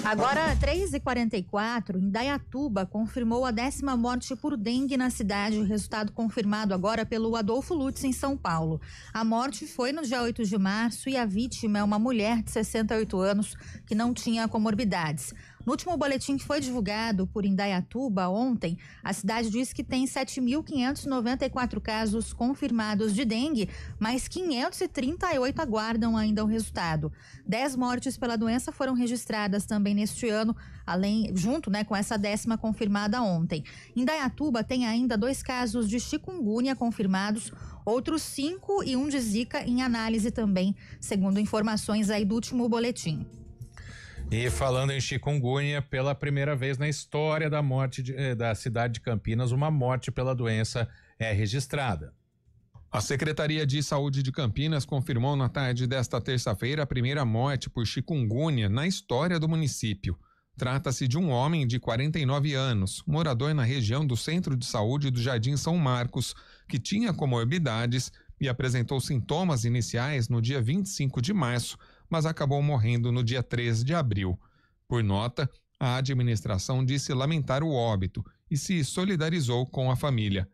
Agora, 3h44, Indaiatuba confirmou a 10ª morte por dengue na cidade, resultado confirmado agora pelo Adolfo Lutz, em São Paulo. A morte foi no dia 8 de março e a vítima é uma mulher de 68 anos que não tinha comorbidades. No último boletim que foi divulgado por Indaiatuba ontem, a cidade diz que tem 7.594 casos confirmados de dengue, mas 538 aguardam ainda o resultado. 10 mortes pela doença foram registradas também neste ano, junto com essa 10ª confirmada ontem. Indaiatuba tem ainda 2 casos de chikungunya confirmados, outros 5 e 1 de zika em análise também, segundo informações aí do último boletim. E falando em chikungunya, pela primeira vez na história da morte da cidade de Campinas, uma morte pela doença é registrada. A Secretaria de Saúde de Campinas confirmou na tarde desta terça-feira a primeira morte por chikungunya na história do município. Trata-se de um homem de 49 anos, morador na região do Centro de Saúde do Jardim São Marcos, que tinha comorbidades e apresentou sintomas iniciais no dia 25 de março, mas acabou morrendo no dia 3 de abril. Por nota, a administração disse lamentar o óbito e se solidarizou com a família.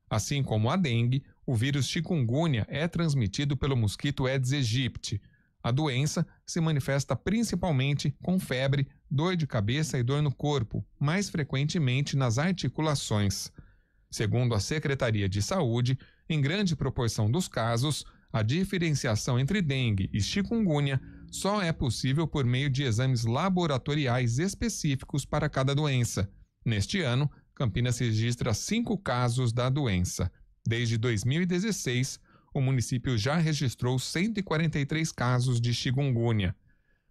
Assim como a dengue, o vírus chikungunya é transmitido pelo mosquito Aedes aegypti. A doença se manifesta principalmente com febre, dor de cabeça e dor no corpo, mais frequentemente nas articulações. Segundo a Secretaria de Saúde, em grande proporção dos casos, a diferenciação entre dengue e chikungunya só é possível por meio de exames laboratoriais específicos para cada doença. Neste ano, Campinas registra 5 casos da doença. Desde 2016, o município já registrou 143 casos de chikungunya.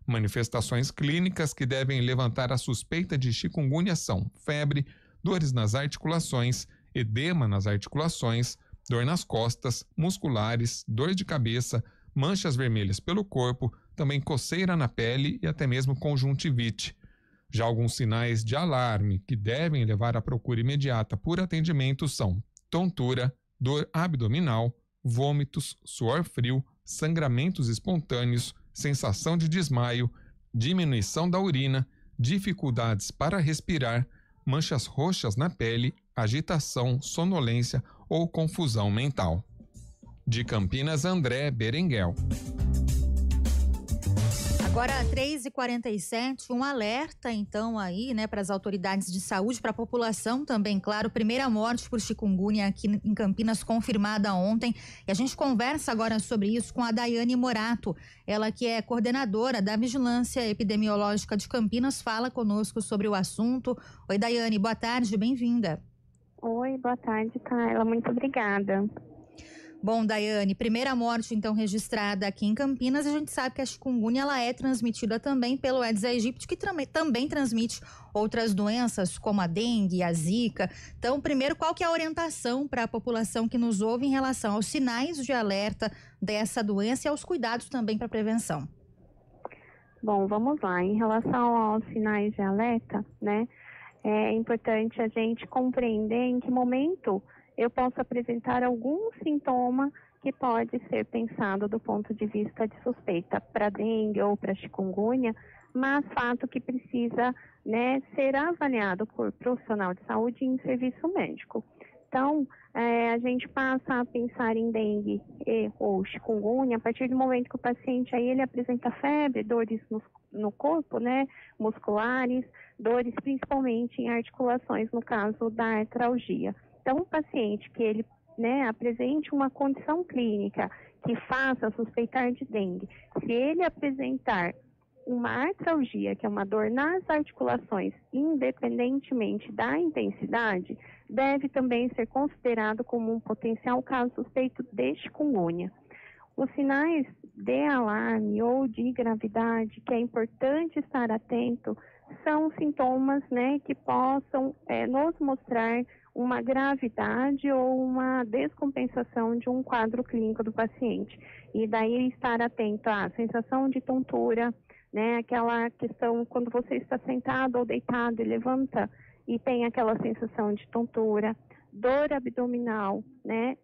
Manifestações clínicas que devem levantar a suspeita de chikungunya são febre, dores nas articulações, edema nas articulações, dor nas costas, musculares, dor de cabeça, manchas vermelhas pelo corpo, também coceira na pele e até mesmo conjuntivite. Já alguns sinais de alarme que devem levar à procura imediata por atendimento são tontura, dor abdominal, vômitos, suor frio, sangramentos espontâneos, sensação de desmaio, diminuição da urina, dificuldades para respirar, manchas roxas na pele, agitação, sonolência ou confusão mental. De Campinas, André Berenguel. Agora, 3h47, um alerta então aí, para as autoridades de saúde, para a população também, claro, primeira morte por chikungunya aqui em Campinas confirmada ontem, e a gente conversa agora sobre isso com a Daiane Morato, ela que é coordenadora da Vigilância Epidemiológica de Campinas, fala conosco sobre o assunto. Oi, Daiane, boa tarde, bem-vinda. Oi, boa tarde, Carla, muito obrigada. Bom, Daiane, primeira morte então registrada aqui em Campinas. A gente sabe que a chikungunya ela é transmitida também pelo Aedes aegypti, que também transmite outras doenças como a dengue, a zika. Então, primeiro, qual que é a orientação para a população que nos ouve em relação aos sinais de alerta dessa doença e aos cuidados também para a prevenção? Bom, vamos lá. Em relação aos sinais de alerta, é importante a gente compreender em que momento eu posso apresentar algum sintoma que pode ser pensado do ponto de vista de suspeita para dengue ou para chikungunya, mas fato que precisa, ser avaliado por profissional de saúde em serviço médico. Então, a gente passa a pensar em dengue ou chikungunya a partir do momento que o paciente aí ele apresenta febre, dores no corpo, musculares, dores principalmente em articulações, no caso da artralgia. Então, um paciente que ele apresente uma condição clínica que faça suspeitar de dengue, se ele apresentar uma artralgia, que é uma dor nas articulações, independentemente da intensidade, deve também ser considerado como um potencial caso suspeito de chikungunya. Os sinais de alarme ou de gravidade, que é importante estar atento, são sintomas, que possam nos mostrar uma gravidade ou uma descompensação de um quadro clínico do paciente. E daí estar atento à sensação de tontura, aquela questão quando você está sentado ou deitado e levanta e tem aquela sensação de tontura, dor abdominal,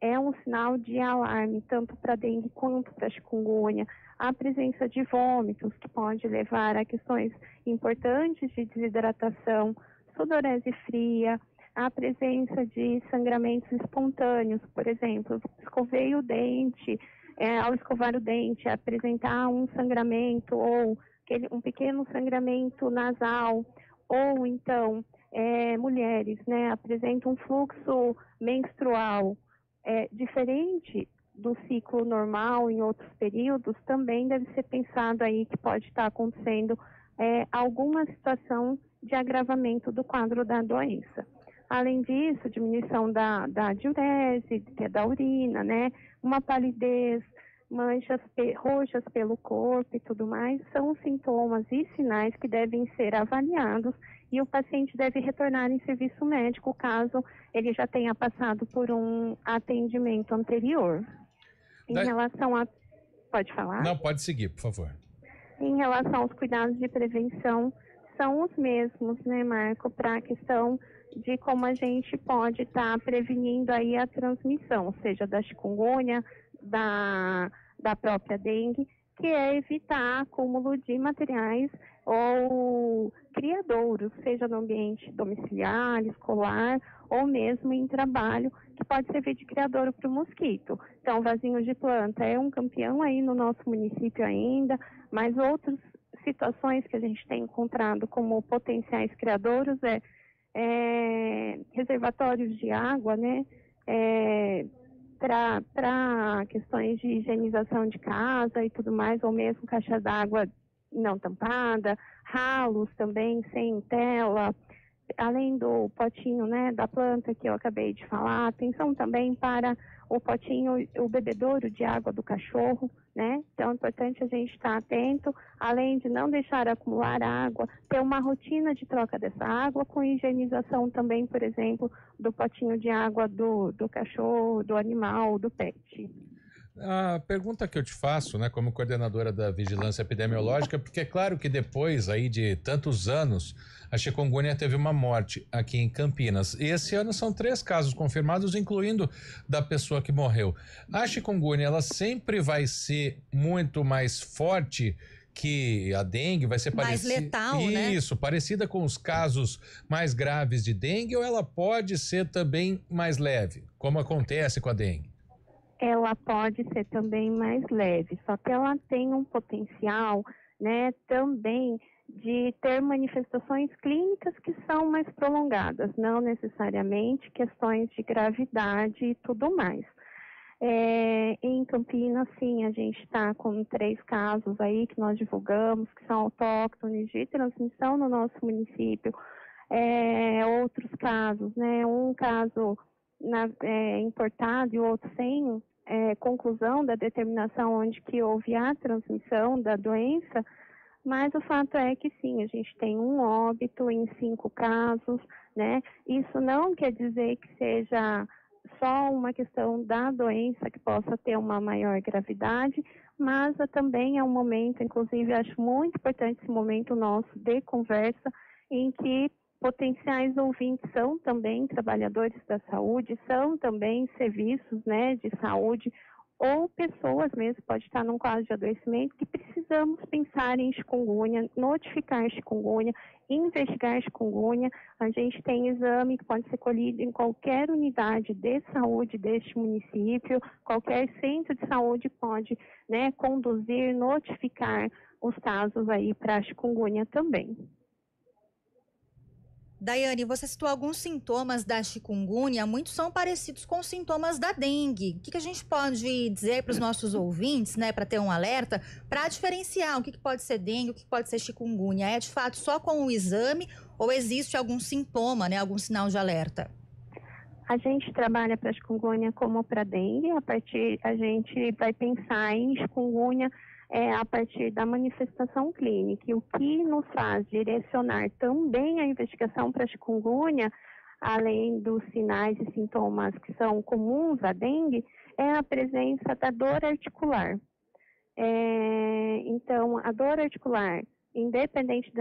é um sinal de alarme, tanto para dengue quanto para chikungunya. a presença de vômitos, que pode levar a questões importantes de desidratação, sudorese fria, a presença de sangramentos espontâneos, por exemplo, escovei o dente, ao escovar o dente, apresentar um sangramento ou um pequeno sangramento nasal, ou então mulheres, né, apresentam um fluxo menstrual diferente do ciclo normal em outros períodos, também deve ser pensado aí que pode estar acontecendo alguma situação de agravamento do quadro da doença. Além disso, diminuição da diurese, que é da urina, né? Uma palidez, manchas roxas pelo corpo e tudo mais, são sintomas e sinais que devem ser avaliados e o paciente deve retornar em serviço médico caso ele já tenha passado por um atendimento anterior. Em relação a... Pode falar? Não, pode seguir, por favor. Em relação aos cuidados de prevenção, são os mesmos, né, Marco, para a questão de como a gente pode estar prevenindo aí a transmissão, seja da chikungunya, da própria dengue, que é evitar acúmulo de materiais ou criadouros, seja no ambiente domiciliar, escolar ou mesmo em trabalho, que pode servir de criadouro para o mosquito. Então, vasinhos de planta é um campeão aí no nosso município ainda, mas outras situações que a gente tem encontrado como potenciais criadouros reservatórios de água, né, para questões de higienização de casa e tudo mais, ou mesmo caixa d'água não tampada, ralos também sem tela, além do potinho, né, da planta que eu acabei de falar, atenção também para o potinho, o bebedouro de água do cachorro, né? Então é importante a gente estar atento, além de não deixar acumular água, ter uma rotina de troca dessa água com higienização também, por exemplo, do potinho de água do cachorro, do animal, do pet. A pergunta que eu te faço, né, como coordenadora da vigilância epidemiológica, porque é claro que depois aí de tantos anos, a chikungunya teve uma morte aqui em Campinas. E esse ano são 3 casos confirmados, incluindo da pessoa que morreu. A chikungunya, ela sempre vai ser muito mais forte que a dengue, vai ser parecida... Mais letal, né? Isso, parecida com os casos mais graves de dengue, ou ela pode ser também mais leve, como acontece com a dengue? Ela pode ser também mais leve, só que ela tem um potencial, né, também de ter manifestações clínicas que são mais prolongadas, não necessariamente questões de gravidade e tudo mais. Em Campinas, sim, a gente está com 3 casos aí que nós divulgamos, que são autóctones de transmissão no nosso município. Outros casos, né, um caso importado e o outro sem conclusão da determinação onde que houve a transmissão da doença, mas o fato é que sim, a gente tem um óbito em 5 casos, né? Isso não quer dizer que seja só uma questão da doença que possa ter uma maior gravidade, mas também é um momento, inclusive acho muito importante esse momento nosso de conversa, em que potenciais ouvintes são também trabalhadores da saúde, são também serviços, né, de saúde, ou pessoas mesmo, pode estar num quadro de adoecimento, que precisamos pensar em chikungunya, notificar chikungunya, investigar chikungunya. A gente tem exame que pode ser colhido em qualquer unidade de saúde deste município, qualquer centro de saúde pode, né, conduzir, notificar os casos aí para chikungunya também. Daiane, você citou alguns sintomas da chikungunya, muitos são parecidos com os sintomas da dengue. O que a gente pode dizer para os nossos ouvintes, né, para ter um alerta, para diferenciar o que pode ser dengue, o que pode ser chikungunya? É de fato só com o exame ou existe algum sintoma, né, algum sinal de alerta? A gente trabalha para chikungunya como para dengue, a gente vai pensar em chikungunya a partir da manifestação clínica. E o que nos faz direcionar também a investigação para chikungunya, além dos sinais e sintomas que são comuns à dengue, é a presença da dor articular. Então, a dor articular, independente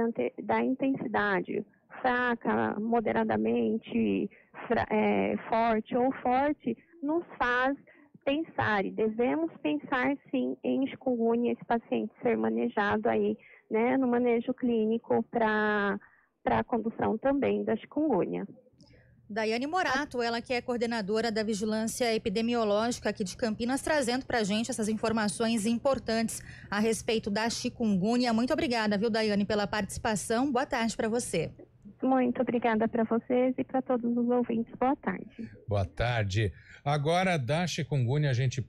da intensidade, fraca, moderadamente forte ou forte, nos faz pensar, e devemos pensar sim em chikungunya, esse paciente ser manejado aí, né, no manejo clínico para a condução também da chikungunya. Daiane Morato, ela que é coordenadora da Vigilância Epidemiológica aqui de Campinas, trazendo para a gente essas informações importantes a respeito da chikungunya. Muito obrigada, viu, Daiane, pela participação. Boa tarde para você. Muito obrigada para vocês e para todos os ouvintes. Boa tarde. Boa tarde. Agora, da chikungunya, a gente